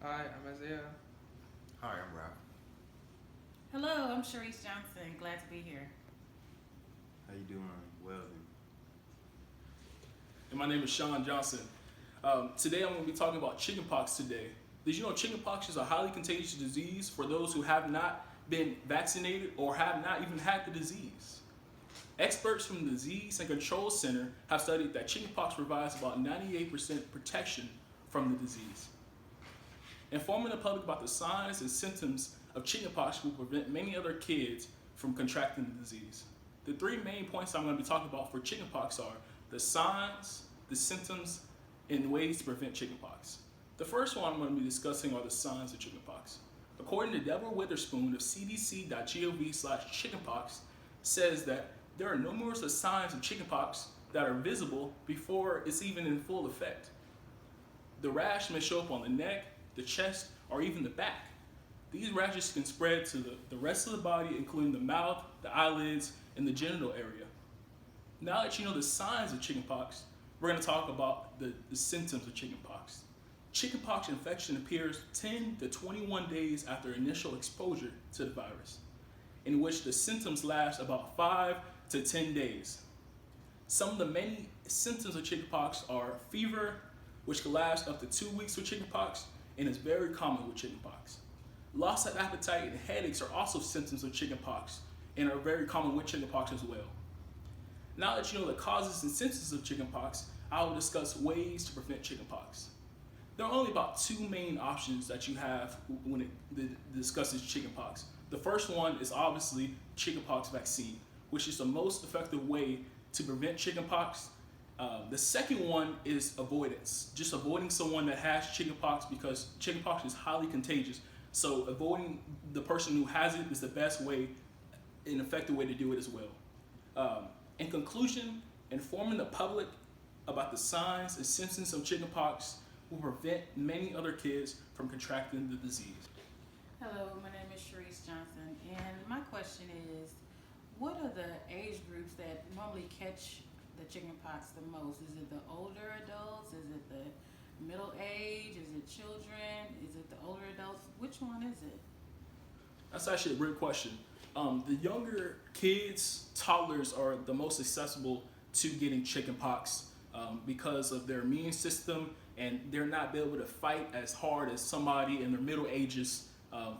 Hi, I'm Isaiah. Hi, I'm Ralph. Hello, I'm Sharice Johnson. Glad to be here. How you doing? Weldon. And my name is Sean Johnson. Today I'm going to be talking about chickenpox today. Did you know chickenpox is a highly contagious disease for those who have not been vaccinated or have not even had the disease? Experts from the Disease and Control Center have studied that chickenpox provides about 98% protection from the disease. Informing the public about the signs and symptoms of chickenpox will prevent many other kids from contracting the disease. The three main points I'm going to be talking about for chickenpox are the signs, the symptoms, and ways to prevent chickenpox. The first one I'm going to be discussing are the signs of chickenpox. According to Deborah Witherspoon of cdc.gov/chickenpox, says that there are numerous signs of chickenpox that are visible before it's even in full effect. The rash may show up on the neck, the chest, or even the back. These rashes can spread to the rest of the body, including the mouth, the eyelids, and the genital area. Now that you know the signs of chickenpox, we're going to talk about the symptoms of chickenpox. Chickenpox infection appears 10 to 21 days after initial exposure to the virus, in which the symptoms last about 5 to 10 days. Some of the many symptoms of chickenpox are fever, which can last up to 2 weeks with chickenpox and is very common with chickenpox. Loss of appetite and headaches are also symptoms of chickenpox and are very common with chickenpox as well. Now that you know the causes and symptoms of chickenpox, I will discuss ways to prevent chickenpox. There are only about two main options that you have when it discusses chickenpox. The first one is obviously chickenpox vaccine, which is the most effective way to prevent chickenpox. The second one is avoidance, just avoiding someone that has chickenpox because chickenpox is highly contagious. So avoiding the person who has it is the best way, an effective way to do it as well. In conclusion, informing the public about the signs and symptoms of chickenpox will prevent many other kids from contracting the disease. Hello, my name is Sharice Johnson, and my question is, what are the age groups that normally catch the chickenpox the most? Is it the older adults? Is it the middle age? Is it children? Is it the older adults? Which one is it? That's actually a great question. The younger kids, toddlers, are the most accessible to getting chickenpox because of their immune system, and they're not able to fight as hard as somebody in their middle ages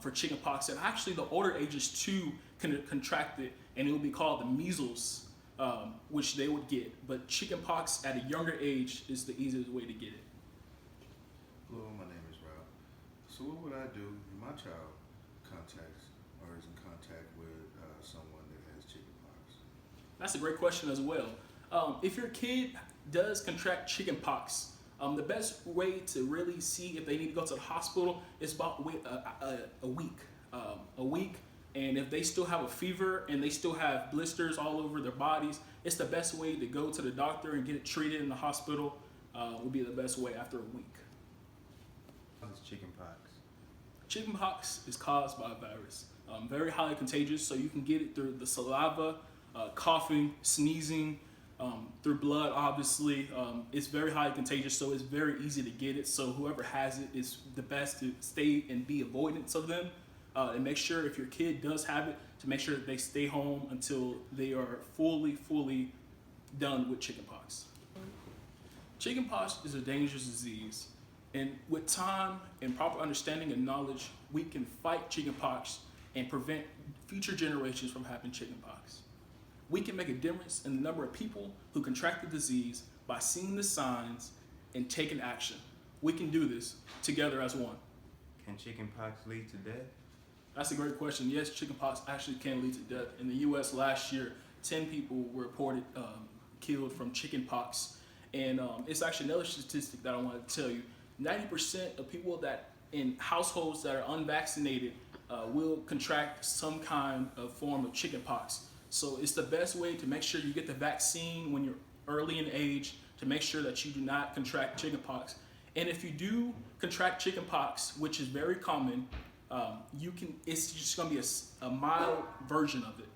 for chickenpox. And actually, the older ages too can contract it, and it will be called the measles, which they would get. But chickenpox at a younger age is the easiest way to get it. Hello, my name is Ralph. So, what would I do if my child contacts or is in contact with someone that has chickenpox? That's a great question as well. If your kid does contract chickenpox, the best way to really see if they need to go to the hospital is about a week. A week, and if they still have a fever and they still have blisters all over their bodies, it's the best way to go to the doctor and get it treated in the hospital. Would be the best way after a week. What's chickenpox? Chickenpox is caused by a virus, very highly contagious, so you can get it through the saliva, coughing, sneezing, through blood, obviously. It's very highly contagious, so it's very easy to get it. So whoever has it is the best to stay and be avoidance of them. And make sure if your kid does have it, to make sure that they stay home until they are fully done with chickenpox. Chickenpox is a dangerous disease, and with time and proper understanding and knowledge, we can fight chickenpox and prevent future generations from having chickenpox. We can make a difference in the number of people who contract the disease by seeing the signs and taking action. We can do this together as one. Can chickenpox lead to death? That's a great question. Yes, chickenpox actually can lead to death. In the U.S. last year, 10 people were reported killed from chickenpox. And it's actually another statistic that I want to tell you. 90% of people that in households that are unvaccinated will contract some kind of form of chickenpox. So it's the best way to make sure you get the vaccine when you're early in age to make sure that you do not contract chickenpox. And if you do contract chickenpox, which is very common, it's just going to be a mild version of it.